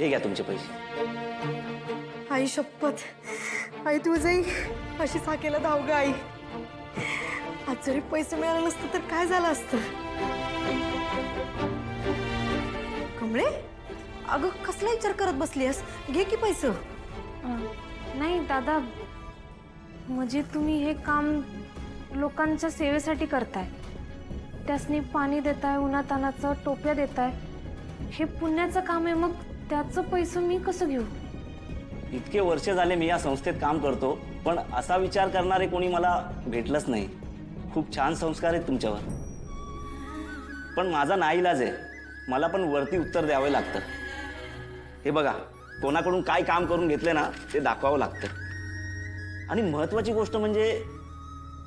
हे घ्या तुमचे पैसे. आई शपथ, आई तू जाई अशी साकेला धाव ग आई. आज जरी पैसे मिळाले नसते तर काय झालं असतं. कमळे, अगं कसला विचार करत बसलीस, घे की पैसे. नाही दादा, म्हणजे तुम्ही हे काम लोकांच्या सेवेसाठी करताय. त्यासनी पाणी देताय, उन्हातानाचं टोप्या देताय. हे पुण्याचं काम आहे, मग त्याचं पैसे मी कसं घेऊ. इतके वर्ष झाले मी या संस्थेत काम करतो, पण असा विचार करणारे कोणी मला भेटलंच नाही. खूप छान संस्कार आहेत तुमच्यावर, पण माझा नाईलाज आहे. मला पण वरती उत्तर द्यावं लागतं. हे बघा, कोणाकडून काय काम करून घेतले ना ते दाखवावं लागतं. आणि महत्वाची गोष्ट म्हणजे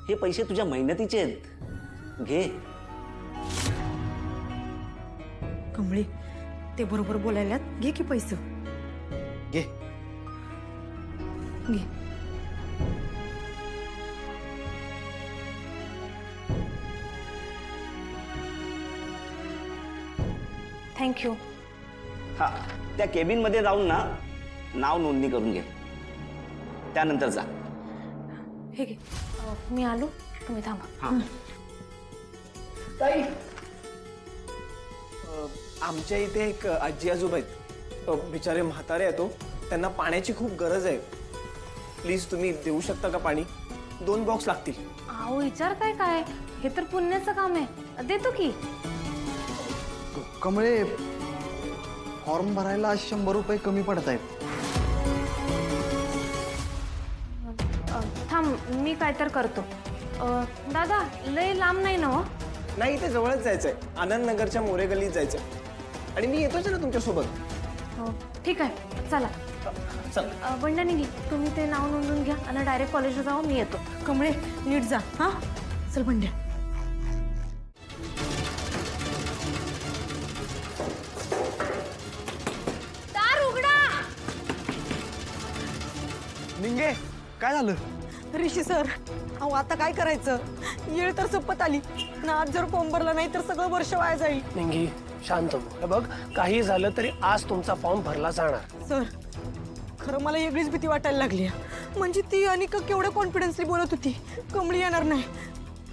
हे पैसे तुझ्या मेहनतीचे आहेत. घे. कमळे, ते बरोबर बोलायल्यात, घे की पैसे. घे. घे. थँक्यू. हा, त्या केबिनमध्ये जाऊन ना नाव नोंदणी करून घे. त्यानंतर जा. हे घे. मी आलो, तुम्ही थांबा. हा. ताई, आमच्या इथे एक आजी आजोबा आहेत. बिचारे म्हातारे आहेत. त्यांना पाण्याची खूप गरज आहे. प्लीज तुम्ही देऊ शकता का पाणी? 2 बॉक्स लागतील. अहो विचार काय, हे तर पुण्याचं काम आहे, देतो की. कमळे, फॉर्म भरायला 100 रुपये कमी पडत आहेत. थांब, मी काय तर करतो. दादा, लय लांब नाही ना हो? नाही, ते जवळच जायचंय. आनंद नगरच्या मोरे गल्लीत जायचंय. आणि मी येतोच ना तुमच्यासोबत. हो, ठीक आहे, चला. चल. बंडा निघी, तुम्ही ते नाव नोंदून घ्या आणि डायरेक्ट कॉलेजला जाऊ. मी येतो. कमळे, नीट जा. हा, चल बंड्या. दार उघडा. निंगे, काय झालं? ऋषी सर, अहो आता काय करायचं. येळ तर संपत आली ना. आज जर फॉर्म भरला नाही तर सगळं वर्ष वाया जाईल. निंगी, शांत हो. हे बघ, काही झालं तरी आज तुमचा फॉर्म भरला जाणार. सर, खरं मला वेगळीच भीती वाटायला लागली. म्हणजे ती अनिका केवढ्या कॉन्फिडन्सली बोलत होती, कमळी येणार नाही.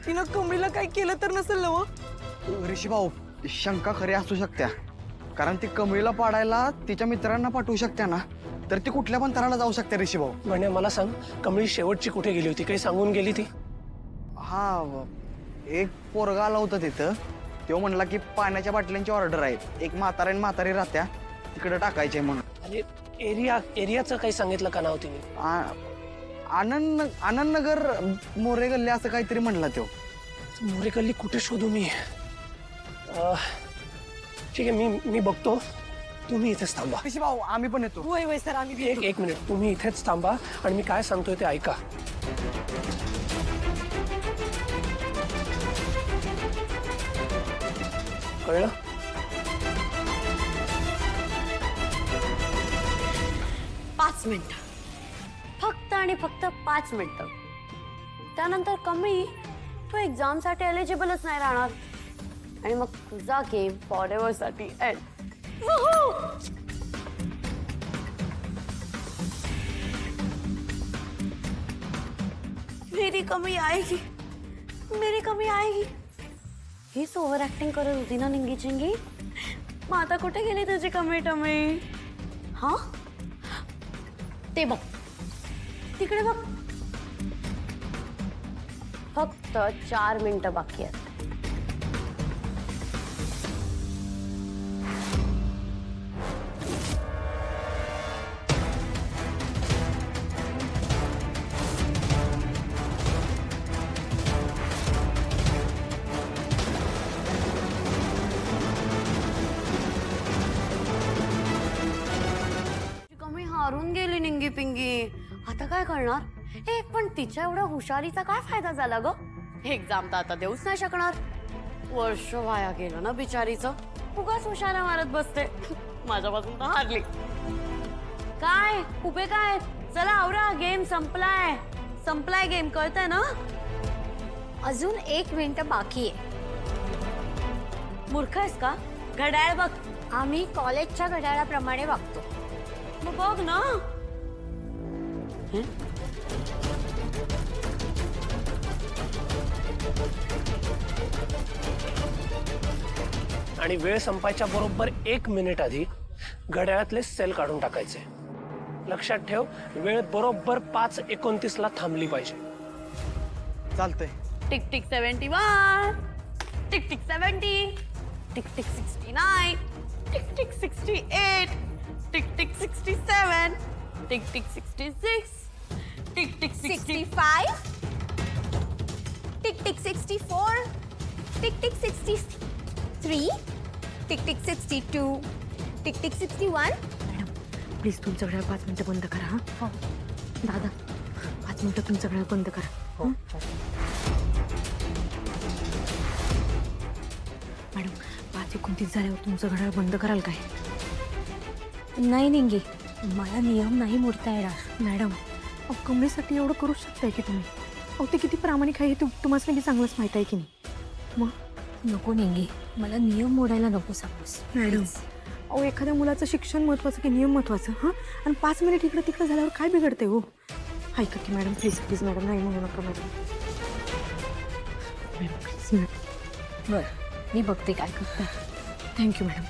तिनं कमळीला काय केलं तर नसेल ना. ऋषी भाऊ, शंका खरी असू शकत्या. कारण ती कमळीला पाडायला तिच्या मित्रांना पाठवू शकत्या ना, तर ती कुठल्या पण तराला जाऊ शकते. ऋषी भाऊ, म्हणजे मला सांग, कमळी शेवटची कुठे गेली होती? काही सांगून गेली ती? हा, एक पोरगा आला होता तिथं. तो म्हणला की पाण्याच्या बाटल्यांची ऑर्डर आहे, एक म्हातारा आणि म्हातारी राहत्या, तिकडे टाकायचे म्हणून. आणि एरियाचं काही सांगितलं का नाव तिने? आनंद नगर मोरे गल्ली असं काहीतरी म्हणला तो. मोरे गल्ली कुठे शोधू मी? ठीक आहे, मी बघतो. तुम्ही इथेच थांबा. ऋषी भाऊ, आम्ही पण येतो. वय वय सर, आम्ही एक मिनिट, तुम्ही इथेच थांबा आणि मी काय सांगतोय ते ऐका. कळलं? पाच मिनिट, फक्त आणि फक्त 5 मिनिटं. त्यानंतर कमी तू एक्झामसाठी एलिजिबलच नाही राहणार आणि मग तुझा गेम फॉरएव्हर साठी एंड. मेरी कमी आएगी, मेरी कमी आएगी. हीच ओव्हर ऍक्टिंग करत होती ना निंगी चिंगी. मग आता कुठे गेली तुझी कमी टमी? हा, ते बघ, तिकडे बघ. फक्त 4 मिनिटं बाकी आहेत. हारून गेली निंगी पिंगी. आता काय करणार? पण तिच्या एवढ्या हुशारीचा काय फायदा झाला ग? एक्झाम तर आता देऊच नाही शकणार. वर्ष वाया गेलं ना बिचारीचं. उगाच हुशारा मारत बसते. माझ्यापासून तर हारली. काय उभे काय? चला आवरा, गेम संपलाय. संपलाय गेम, कळतंय ना? अजून 1 मिनिट बाकी आहे. मूर्ख आहेस का? घड्याळ बघ. आम्ही कॉलेजच्या घड्याळाप्रमाणे वागतो. मग बघ ना. आणि वेळ संपायच्या बरोबर 1 मिनिट आधी घड्याळातले सेल काढून टाकायचे. लक्षात ठेव, वेळ बरोबर 5:29 ला थांबली पाहिजे. चालतंय. Tick tick 71, tick tick 70, tick tick 69, tick tick 68, tick tick 67, tick tick 66, tick tick 65, tick tick 64, tick tick 63, tick tick 62, tick tick 61. Madam please तुमचं घड्याळ 5 मिनिटं बंद करा. हा हो दादा 5 मिनिटं तुमचं घड्याळ बंद करा. हं? मॅडम 5:29 झाल्यावर तुमचं घड्याळ बंद कराल काय? नाही निंगे, मला नियम नाही मोडता येणार. मॅडम अहो कमरेसाठी एवढं करू शकताय की तुम्ही? अहो ते किती प्रामाणिक आहे हे तुम्हाला बी चांगलंच माहीत आहे की नाही? मग नको निंगे, मला नियम मोडायला नको सांगूस. मॅडम अहो एखाद्या मुलाचं शिक्षण महत्त्वाचं की नियम महत्त्वाचं? हां आणि 5 मिनिट इकडं तिकडं झाल्यावर काय बिघडते हो? ऐका की मॅडम प्लीज प्लीज मॅडम नाही म्हणू नका मॅडम. Madam please madam. बरं, मी बघते काय करते. Thank you madam.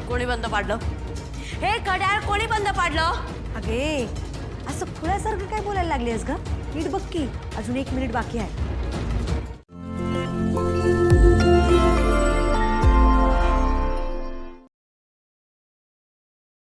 कोणी बंद पाडलं? हे घड्याळ कोणी बंद पाडलं? अगे असं खुळ्यासारखं काय बोलायला लागलीस ग? नीट बघ की अजून 1 मिनिट बाकी आहे.